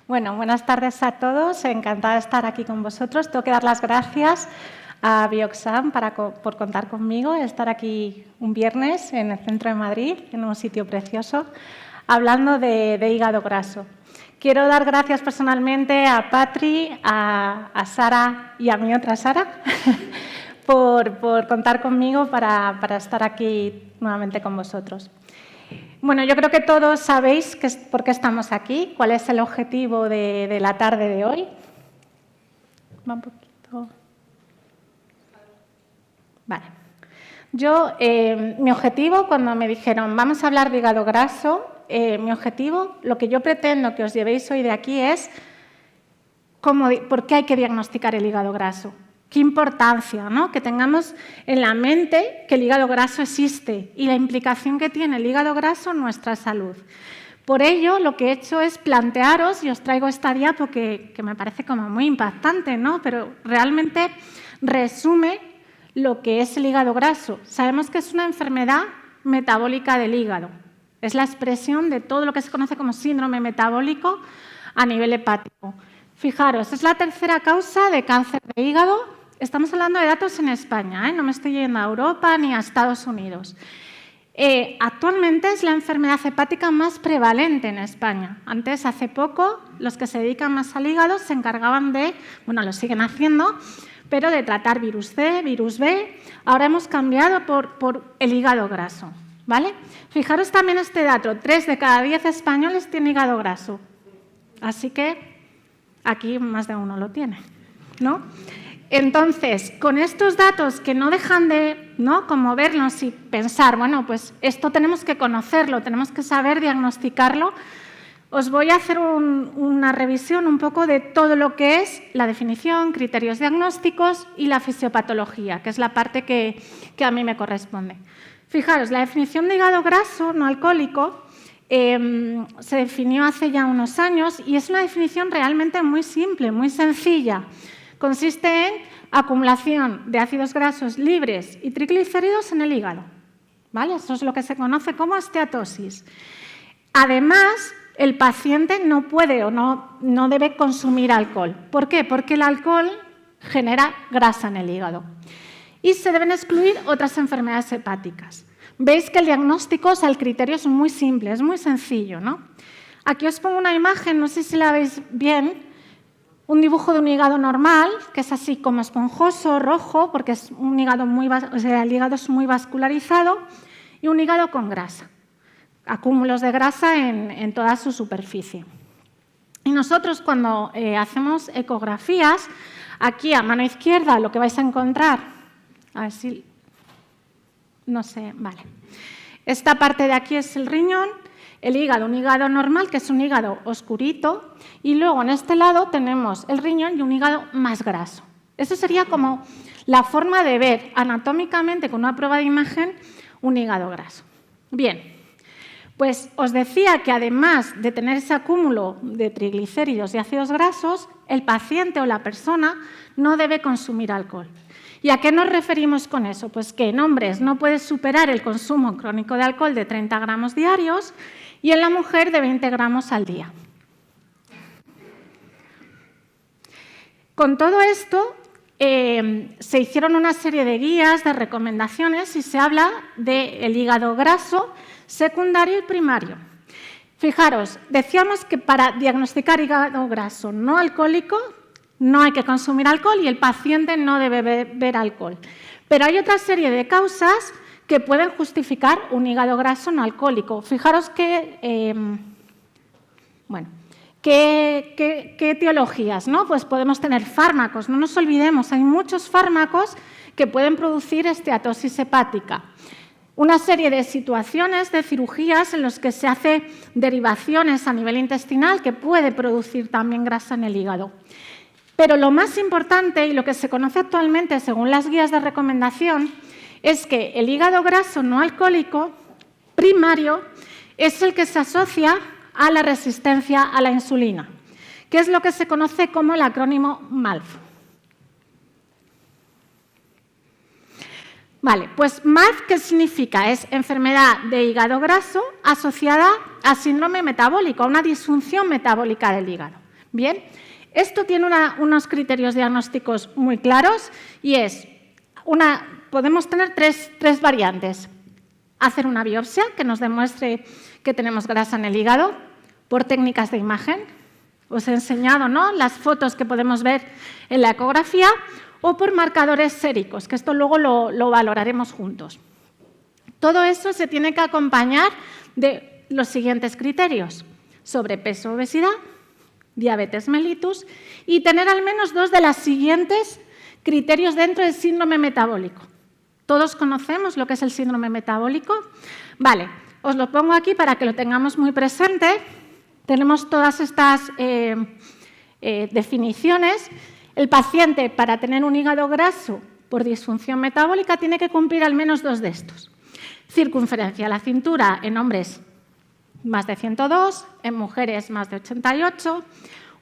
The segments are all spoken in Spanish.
Bueno, buenas tardes a todos. Encantada de estar aquí con vosotros. Tengo que dar las gracias a Bioxam por contar conmigo, estar aquí un viernes en el centro de Madrid, en un sitio precioso, hablando de hígado graso. Quiero dar gracias personalmente a Patri, a Sara y a mi otra Sara por contar conmigo para estar aquí nuevamente con vosotros. Bueno, yo creo que todos sabéis por qué estamos aquí, cuál es el objetivo de la tarde de hoy. Va un poquito. Vale. Mi objetivo, cuando me dijeron vamos a hablar de hígado graso, mi objetivo, lo que yo pretendo que os llevéis hoy de aquí es por qué hay que diagnosticar el hígado graso. Qué importancia, ¿no? Que tengamos en la mente que el hígado graso existe y la implicación que tiene el hígado graso en nuestra salud. Por ello, lo que he hecho es plantearos, y os traigo esta diapo que me parece como muy impactante, ¿no? Pero realmente resume lo que es el hígado graso. Sabemos que es una enfermedad metabólica del hígado. Es la expresión de todo lo que se conoce como síndrome metabólico a nivel hepático. Fijaros, es la tercera causa de cáncer de hígado. Estamos hablando de datos en España, no me estoy yendo a Europa ni a Estados Unidos. Actualmente es la enfermedad hepática más prevalente en España. Antes, hace poco, los que se dedican más al hígado se encargaban de, bueno, lo siguen haciendo, pero de tratar virus C, virus B. Ahora hemos cambiado por el hígado graso, ¿vale? Fijaros también este dato, 3 de cada 10 españoles tienen hígado graso. Así que aquí más de uno lo tiene, ¿no? Entonces, con estos datos que no dejan de conmovernos y pensar, bueno, pues esto tenemos que conocerlo, tenemos que saber diagnosticarlo, os voy a hacer una revisión un poco de todo lo que es la definición, criterios diagnósticos y la fisiopatología, que es la parte que a mí me corresponde. Fijaros, la definición de hígado graso no alcohólico se definió hace ya unos años y es una definición realmente muy simple, muy sencilla. Consiste en acumulación de ácidos grasos libres y triglicéridos en el hígado, ¿vale? Eso es lo que se conoce como esteatosis. Además, el paciente no puede o no debe consumir alcohol. ¿Por qué? Porque el alcohol genera grasa en el hígado. Y se deben excluir otras enfermedades hepáticas. Veis que el diagnóstico, o sea, el criterio es muy simple, es muy sencillo, ¿no? Aquí os pongo una imagen, no sé si la veis bien, un dibujo de un hígado normal, que es así como esponjoso, rojo, porque es un hígado el hígado es muy vascularizado, y un hígado con grasa, acúmulos de grasa en toda su superficie. Y nosotros cuando hacemos ecografías, aquí a mano izquierda lo que vais a encontrar, a ver si... No sé, vale. Esta parte de aquí es el riñón, el hígado, un hígado normal, que es un hígado oscurito, y luego en este lado tenemos el riñón y un hígado más graso. Eso sería como la forma de ver anatómicamente, con una prueba de imagen, un hígado graso. Bien, pues os decía que además de tener ese acúmulo de triglicéridos y ácidos grasos, el paciente o la persona no debe consumir alcohol. ¿Y a qué nos referimos con eso? Pues que en hombres no puede superar el consumo crónico de alcohol de 30 gramos diarios y en la mujer de 20 gramos al día. Con todo esto, se hicieron una serie de guías, de recomendaciones y se habla del hígado graso secundario y primario. Fijaros, decíamos que para diagnosticar hígado graso no alcohólico no hay que consumir alcohol y el paciente no debe beber alcohol. Pero hay otra serie de causas que pueden justificar un hígado graso no alcohólico. Fijaros qué etiologías, ¿no? Pues podemos tener fármacos, no nos olvidemos, hay muchos fármacos que pueden producir esteatosis hepática. Una serie de situaciones, de cirugías en las que se hace derivaciones a nivel intestinal que puede producir también grasa en el hígado. Pero lo más importante y lo que se conoce actualmente según las guías de recomendación es que el hígado graso no alcohólico primario es el que se asocia a la resistencia a la insulina, que es lo que se conoce como el acrónimo MALF. Vale, pues MALF, ¿qué significa? Es enfermedad de hígado graso asociada a síndrome metabólico, a una disfunción metabólica del hígado. Bien, esto tiene unos criterios diagnósticos muy claros y es, podemos tener tres variantes. Hacer una biopsia que nos demuestre que tenemos grasa en el hígado por técnicas de imagen. Os he enseñado, ¿no?, las fotos que podemos ver en la ecografía o por marcadores séricos, que esto luego lo valoraremos juntos. Todo eso se tiene que acompañar de los siguientes criterios: sobrepeso, obesidad, diabetes mellitus y tener al menos 2 de los siguientes criterios dentro del síndrome metabólico. ¿Todos conocemos lo que es el síndrome metabólico? Vale, os lo pongo aquí para que lo tengamos muy presente. Tenemos todas estas definiciones. El paciente, para tener un hígado graso por disfunción metabólica, tiene que cumplir al menos 2 de estos. Circunferencia de la cintura en hombres más de 102, en mujeres más de 88,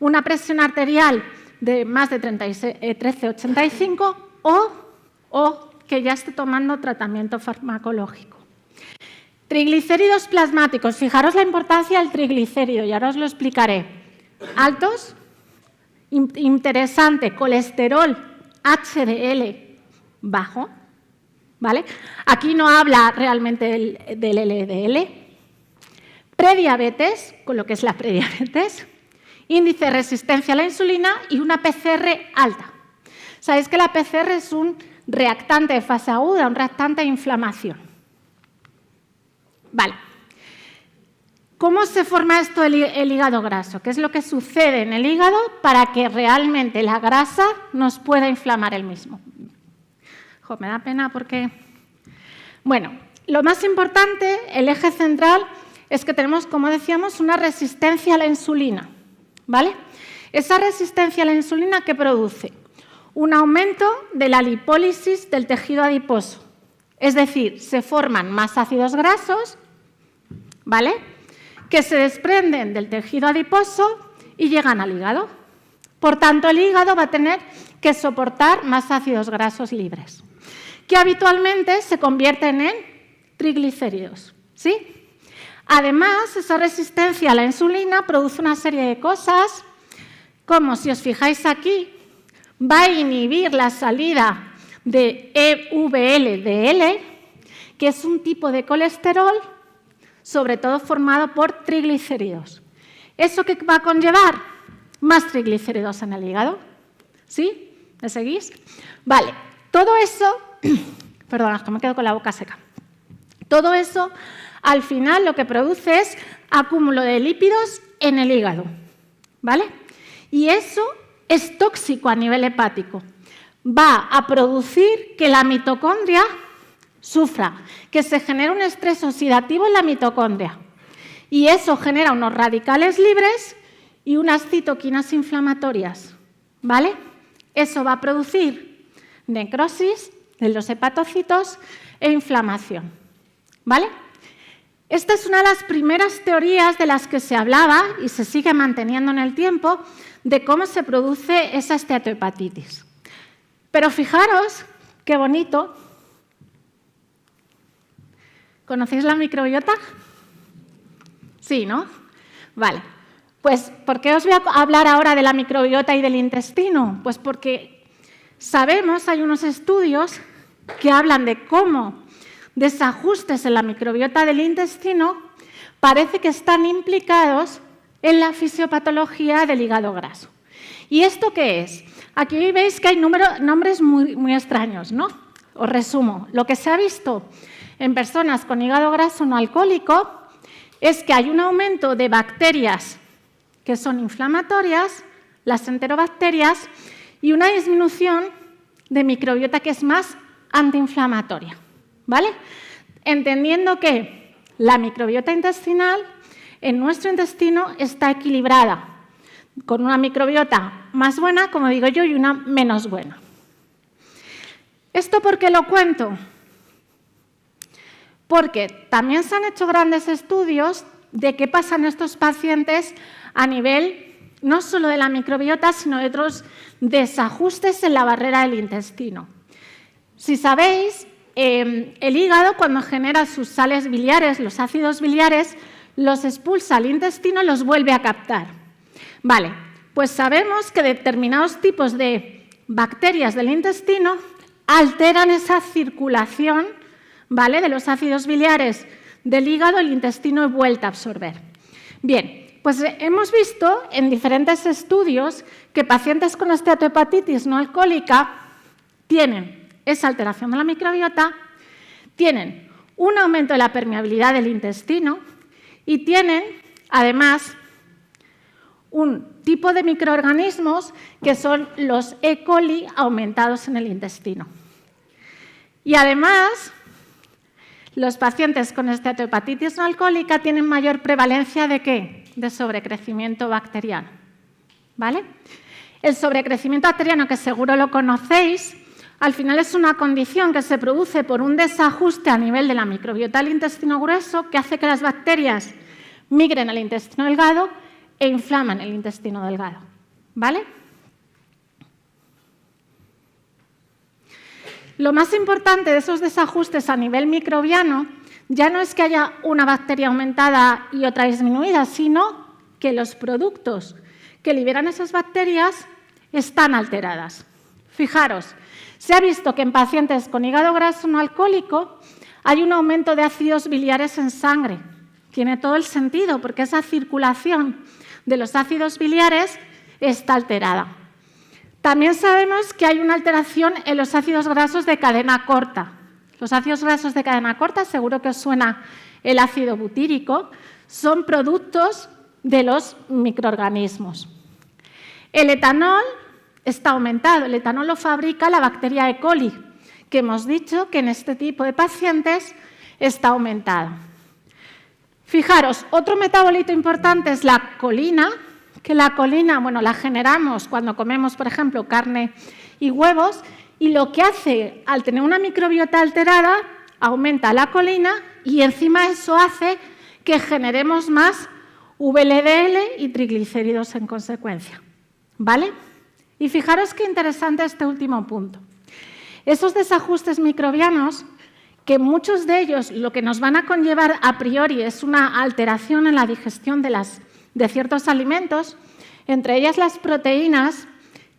una presión arterial de más de 13,85 o que ya esté tomando tratamiento farmacológico. Triglicéridos plasmáticos. Fijaros la importancia del triglicérido y ahora os lo explicaré. Altos, interesante, colesterol HDL bajo, ¿vale? Aquí no habla realmente del LDL. Prediabetes, con lo que es la prediabetes, índice de resistencia a la insulina y una PCR alta. Sabéis que la PCR es un reactante de fase aguda, un reactante de inflamación. Vale. ¿Cómo se forma esto el hígado graso? ¿Qué es lo que sucede en el hígado para que realmente la grasa nos pueda inflamar el mismo? Jo, me da pena porque... Bueno, lo más importante, el eje central, es que tenemos, como decíamos, una resistencia a la insulina, ¿vale? Esa resistencia a la insulina, ¿qué produce? Un aumento de la lipólisis del tejido adiposo. Es decir, se forman más ácidos grasos, ¿vale?, que se desprenden del tejido adiposo y llegan al hígado. Por tanto, el hígado va a tener que soportar más ácidos grasos libres, que habitualmente se convierten en triglicéridos, ¿sí? Además, esa resistencia a la insulina produce una serie de cosas, como, si os fijáis aquí, va a inhibir la salida de EVLDL, que es un tipo de colesterol, sobre todo formado por triglicéridos. ¿Eso qué va a conllevar? Más triglicéridos en el hígado. ¿Sí? ¿Me seguís? Vale, todo eso... Perdón, es que me quedo con la boca seca. Todo eso, al final, lo que produce es acúmulo de lípidos en el hígado, ¿vale? Y eso es tóxico a nivel hepático. Va a producir que la mitocondria sufra, que se genere un estrés oxidativo en la mitocondria. Y eso genera unos radicales libres y unas citoquinas inflamatorias, ¿vale? Eso va a producir necrosis de los hepatocitos e inflamación, ¿vale? Esta es una de las primeras teorías de las que se hablaba y se sigue manteniendo en el tiempo de cómo se produce esa esteatohepatitis. Pero fijaros qué bonito. ¿Conocéis la microbiota? Sí, ¿no? Vale. Pues, ¿por qué os voy a hablar ahora de la microbiota y del intestino? Pues porque sabemos, hay unos estudios que hablan de cómo desajustes en la microbiota del intestino parece que están implicados en la fisiopatología del hígado graso. ¿Y esto qué es? Aquí veis que hay nombres muy extraños, ¿no? Os resumo. Lo que se ha visto en personas con hígado graso no alcohólico es que hay un aumento de bacterias que son inflamatorias, las enterobacterias, y una disminución de microbiota que es más antiinflamatoria, ¿vale? Entendiendo que la microbiota intestinal en nuestro intestino está equilibrada, con una microbiota más buena, como digo yo, y una menos buena. ¿Esto por qué lo cuento? Porque también se han hecho grandes estudios de qué pasa en estos pacientes a nivel no solo de la microbiota, sino de otros desajustes en la barrera del intestino. Si sabéis, el hígado, cuando genera sus sales biliares, los ácidos biliares, los expulsa al intestino y los vuelve a captar. Vale, Pues sabemos que determinados tipos de bacterias del intestino alteran esa circulación, ¿vale?, de los ácidos biliares del hígado, el intestino y vuelta a absorber. Bien, pues hemos visto en diferentes estudios que pacientes con esteatohepatitis no alcohólica tienen esa alteración de la microbiota, tienen un aumento de la permeabilidad del intestino y tienen, además, un tipo de microorganismos que son los E. coli aumentados en el intestino. Y además, los pacientes con esteatohepatitis no alcohólica tienen mayor prevalencia ¿de qué? De sobrecrecimiento bacteriano, ¿vale? El sobrecrecimiento bacteriano, que seguro lo conocéis, al final es una condición que se produce por un desajuste a nivel de la microbiota del intestino grueso que hace que las bacterias migren al intestino delgado e inflaman el intestino delgado, ¿vale? Lo más importante de esos desajustes a nivel microbiano ya no es que haya una bacteria aumentada y otra disminuida, sino que los productos que liberan esas bacterias están alteradas. Fijaros, se ha visto que en pacientes con hígado graso no alcohólico hay un aumento de ácidos biliares en sangre. Tiene todo el sentido, porque esa circulación de los ácidos biliares está alterada. También sabemos que hay una alteración en los ácidos grasos de cadena corta. Los ácidos grasos de cadena corta, seguro que os suena el ácido butírico, son productos de los microorganismos. El etanol está aumentado. El etanol lo fabrica la bacteria E. coli, que hemos dicho que en este tipo de pacientes está aumentada. Fijaros, otro metabolito importante es la colina, que la colina, bueno, la generamos cuando comemos, por ejemplo, carne y huevos, y lo que hace, al tener una microbiota alterada, aumenta la colina y encima eso hace que generemos más VLDL y triglicéridos en consecuencia, ¿vale? Y fijaros qué interesante este último punto. Esos desajustes microbianos, que muchos de ellos lo que nos van a conllevar a priori es una alteración en la digestión de ciertos alimentos, entre ellas las proteínas,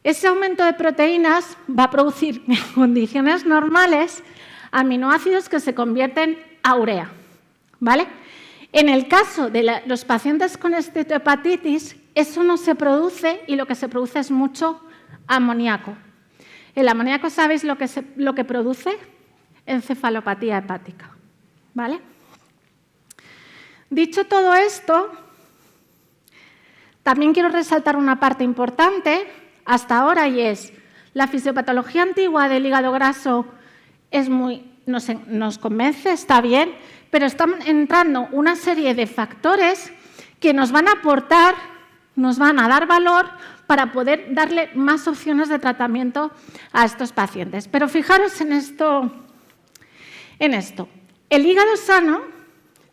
ese aumento de proteínas va a producir en condiciones normales aminoácidos que se convierten a urea, ¿vale? En el caso de los pacientes con esteatohepatitis, eso no se produce y lo que se produce es mucho amoníaco. El amoníaco, ¿sabéis lo que produce? Encefalopatía hepática, ¿vale? Dicho todo esto, también quiero resaltar una parte importante hasta ahora y es la fisiopatología antigua del hígado graso nos convence, está bien, pero están entrando una serie de factores que nos van a aportar, nos van a dar valor para poder darle más opciones de tratamiento a estos pacientes. Pero fijaros en esto. El hígado sano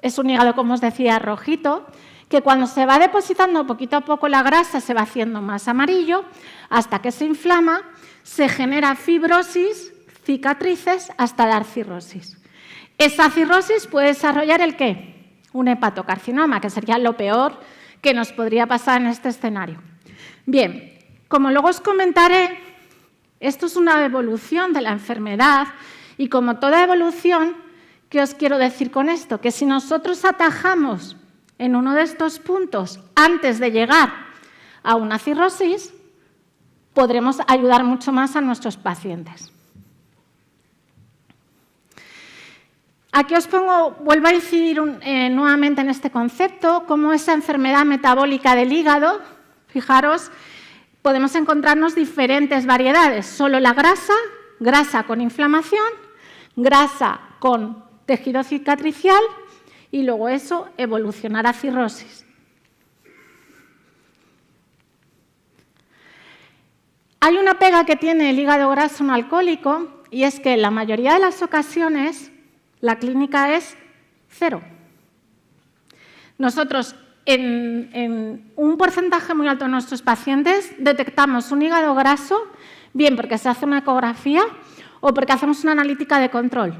es un hígado, como os decía, rojito, que cuando se va depositando poquito a poco la grasa se va haciendo más amarillo, hasta que se inflama, se genera fibrosis, cicatrices, hasta dar cirrosis. Esa cirrosis puede desarrollar ¿el qué? Un hepatocarcinoma, que sería lo peor que nos podría pasar en este escenario. Bien, como luego os comentaré, esto es una evolución de la enfermedad y como toda evolución, ¿qué os quiero decir con esto? Que si nosotros atajamos en uno de estos puntos antes de llegar a una cirrosis, podremos ayudar mucho más a nuestros pacientes. Aquí os vuelvo a incidir nuevamente en este concepto, como esa enfermedad metabólica del hígado, fijaros, podemos encontrarnos diferentes variedades, solo la grasa con inflamación, grasa con tejido cicatricial y luego eso evolucionará a cirrosis. Hay una pega que tiene el hígado graso no alcohólico y es que en la mayoría de las ocasiones la clínica es 0. Nosotros en un porcentaje muy alto de nuestros pacientes detectamos un hígado graso, bien porque se hace una ecografía o porque hacemos una analítica de control,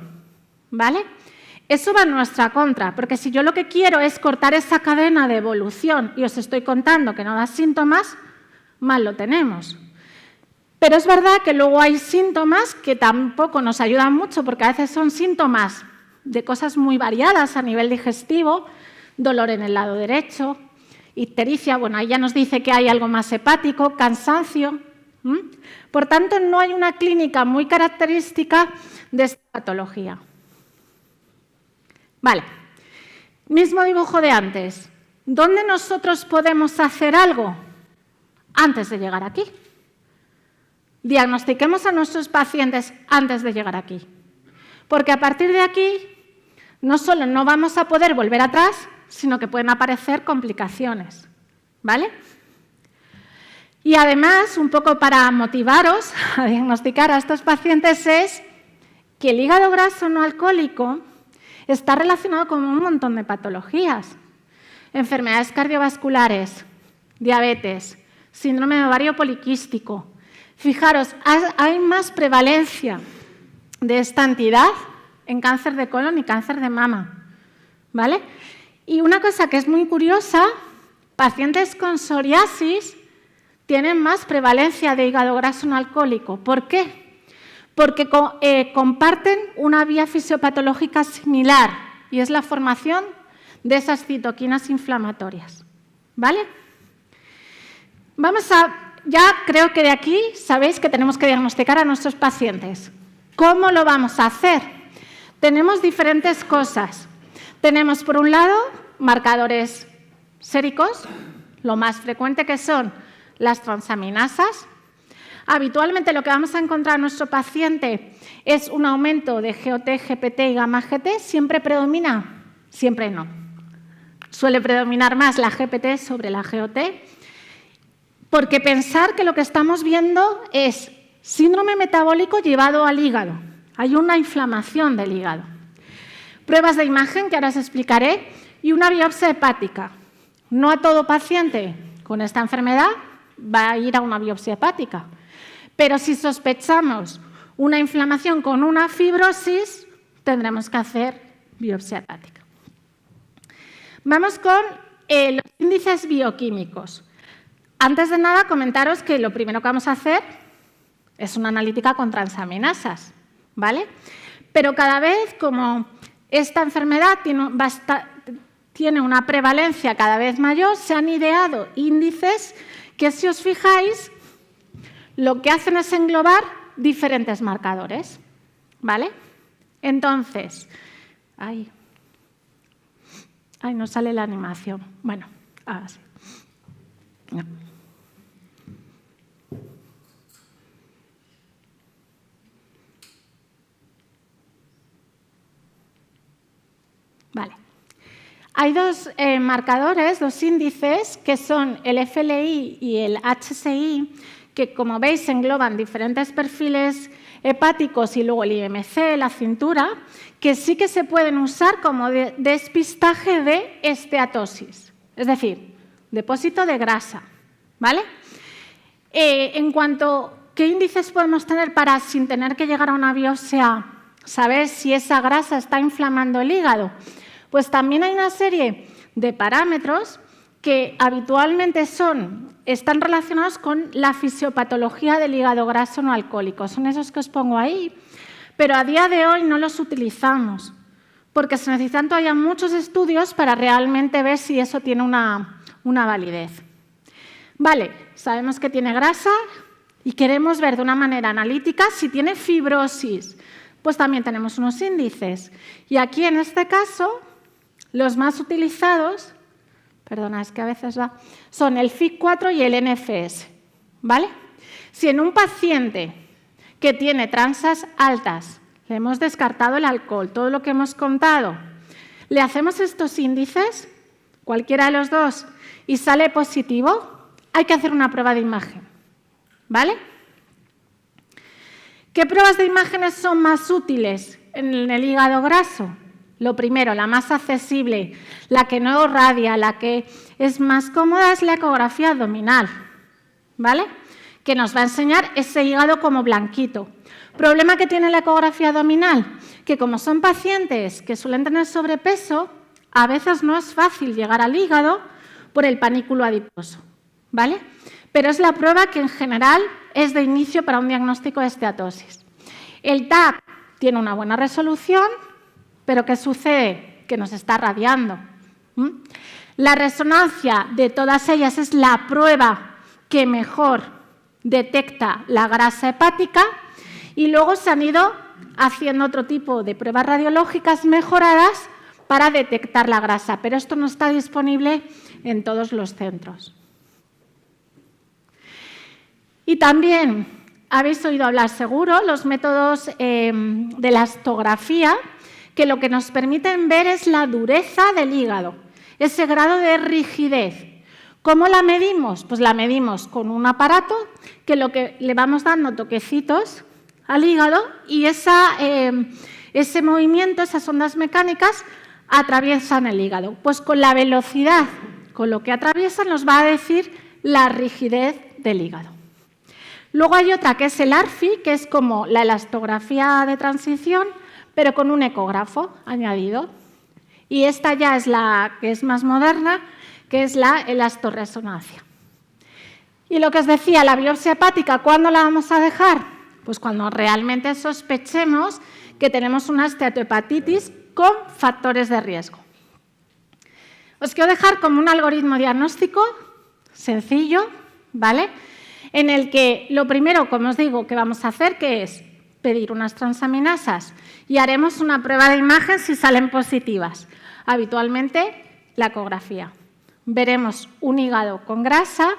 ¿vale? Eso va en nuestra contra, porque si yo lo que quiero es cortar esa cadena de evolución y os estoy contando que no da síntomas, mal lo tenemos. Pero es verdad que luego hay síntomas que tampoco nos ayudan mucho, porque a veces son síntomas de cosas muy variadas a nivel digestivo, dolor en el lado derecho, ictericia, bueno, ahí ya nos dice que hay algo más hepático, cansancio. Por tanto, no hay una clínica muy característica de esta patología. Vale, mismo dibujo de antes. ¿Dónde nosotros podemos hacer algo antes de llegar aquí? Diagnostiquemos a nuestros pacientes antes de llegar aquí. Porque a partir de aquí, no solo no vamos a poder volver atrás, sino que pueden aparecer complicaciones. ¿Vale? Y además, un poco para motivaros a diagnosticar a estos pacientes es que el hígado graso no alcohólico está relacionado con un montón de patologías. Enfermedades cardiovasculares, diabetes, síndrome de ovario poliquístico. Fijaros, hay más prevalencia de esta entidad en cáncer de colon y cáncer de mama, ¿vale? Y una cosa que es muy curiosa, pacientes con psoriasis tienen más prevalencia de hígado graso no alcohólico. ¿Por qué? Porque comparten una vía fisiopatológica similar y es la formación de esas citoquinas inflamatorias, ¿vale? Ya creo que de aquí sabéis que tenemos que diagnosticar a nuestros pacientes. ¿Cómo lo vamos a hacer? Tenemos diferentes cosas. Tenemos, por un lado, marcadores séricos, lo más frecuente que son las transaminasas. Habitualmente lo que vamos a encontrar en nuestro paciente es un aumento de GOT, GPT y gamma-GT. ¿Siempre predomina? Siempre no. Suele predominar más la GPT sobre la GOT, porque pensar que lo que estamos viendo es síndrome metabólico llevado al hígado. Hay una inflamación del hígado. Pruebas de imagen, que ahora os explicaré, y una biopsia hepática. No a todo paciente con esta enfermedad va a ir a una biopsia hepática, pero si sospechamos una inflamación con una fibrosis, tendremos que hacer biopsia hepática. Vamos con los índices bioquímicos. Antes de nada, comentaros que lo primero que vamos a hacer es una analítica con transaminasas, ¿vale? Pero cada vez, como esta enfermedad tiene una prevalencia cada vez mayor, se han ideado índices que, si os fijáis, lo que hacen es englobar diferentes marcadores, ¿vale? Entonces, ahí no sale la animación. Bueno, ahora sí. No. Vale. Hay dos marcadores, dos índices, que son el FLI y el HSI, que, como veis, engloban diferentes perfiles hepáticos y luego el IMC, la cintura, que sí que se pueden usar como despistaje de esteatosis, es decir, depósito de grasa, ¿vale? En cuanto a qué índices podemos tener para, sin tener que llegar a una biopsia, saber si esa grasa está inflamando el hígado, pues también hay una serie de parámetros que habitualmente están relacionados con la fisiopatología del hígado graso no alcohólico. Son esos que os pongo ahí, pero a día de hoy no los utilizamos, porque se necesitan todavía muchos estudios para realmente ver si eso tiene una validez. Vale, sabemos que tiene grasa y queremos ver de una manera analítica si tiene fibrosis. Pues también tenemos unos índices. Y aquí, en este caso, los más utilizados, perdona, es que a veces son el FIC4 y el NFS, ¿vale? Si en un paciente que tiene transas altas le hemos descartado el alcohol, todo lo que hemos contado, le hacemos estos índices, cualquiera de los dos, y sale positivo, hay que hacer una prueba de imagen, ¿vale? ¿Qué pruebas de imágenes son más útiles en el hígado graso? Lo primero, la más accesible, la que no irradia, la que es más cómoda, es la ecografía abdominal, ¿vale? Que nos va a enseñar ese hígado como blanquito. ¿Problema que tiene la ecografía abdominal? Que como son pacientes que suelen tener sobrepeso, a veces no es fácil llegar al hígado por el panículo adiposo, ¿vale? pero es la prueba que en general es de inicio para un diagnóstico de esteatosis. El TAC tiene una buena resolución, pero ¿qué sucede? Que nos está radiando. La resonancia de todas ellas es la prueba que mejor detecta la grasa hepática y luego se han ido haciendo otro tipo de pruebas radiológicas mejoradas para detectar la grasa, pero esto no está disponible en todos los centros. Y también habéis oído hablar seguro los métodos de la elastografía, que lo que nos permiten ver es la dureza del hígado, ese grado de rigidez. ¿Cómo la medimos? Pues la medimos con un aparato que lo que le vamos dando toquecitos al hígado y ese movimiento, esas ondas mecánicas, atraviesan el hígado. Pues con la velocidad con lo que atraviesan nos va a decir la rigidez del hígado. Luego hay otra que es el ARFI, que es como la elastografía de transición, pero con un ecógrafo añadido. Y esta ya es la que es más moderna, que es la elastorresonancia. Y lo que os decía, la biopsia hepática, ¿cuándo la vamos a dejar? Pues cuando realmente sospechemos que tenemos una esteatohepatitis con factores de riesgo. Os quiero dejar como un algoritmo diagnóstico sencillo, ¿vale? En el que lo primero, como os digo, que vamos a hacer, que es pedir unas transaminasas y haremos una prueba de imagen si salen positivas. Habitualmente, la ecografía. Veremos un hígado con grasa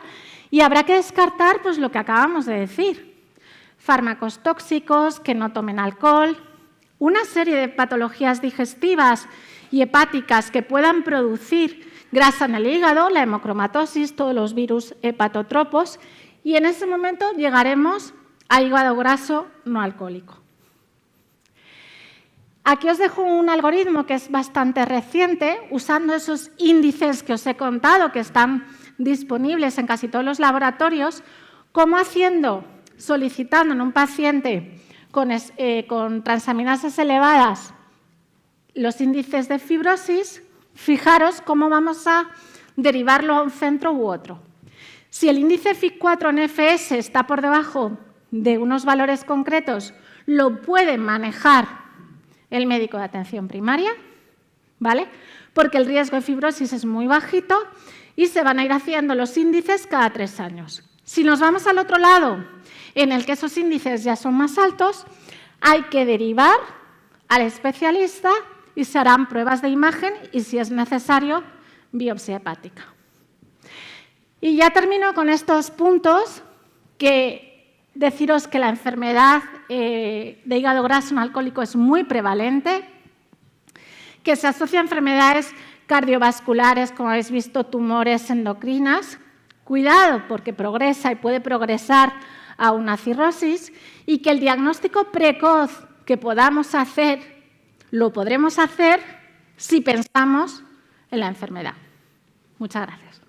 y habrá que descartar pues, lo que acabamos de decir. Fármacos tóxicos, que no tomen alcohol, una serie de patologías digestivas y hepáticas que puedan producir grasa en el hígado, la hemocromatosis, todos los virus hepatotropos, y en ese momento llegaremos a hígado graso no alcohólico. Aquí os dejo un algoritmo que es bastante reciente, usando esos índices que os he contado, que están disponibles en casi todos los laboratorios, cómo solicitando en un paciente con transaminasas elevadas los índices de fibrosis, fijaros cómo vamos a derivarlo a un centro u otro. Si el índice FIB4 en FS está por debajo de unos valores concretos, lo puede manejar el médico de atención primaria, ¿vale? Porque el riesgo de fibrosis es muy bajito y se van a ir haciendo los índices cada 3 años. Si nos vamos al otro lado, en el que esos índices ya son más altos, hay que derivar al especialista y se harán pruebas de imagen y, si es necesario, biopsia hepática. Y ya termino con estos puntos que deciros que la enfermedad de hígado graso no alcohólico es muy prevalente, que se asocia a enfermedades cardiovasculares, como habéis visto, tumores, endocrinas. Cuidado, porque progresa y puede progresar a una cirrosis, y que el diagnóstico precoz que podamos hacer, lo podremos hacer si pensamos en la enfermedad. Muchas gracias.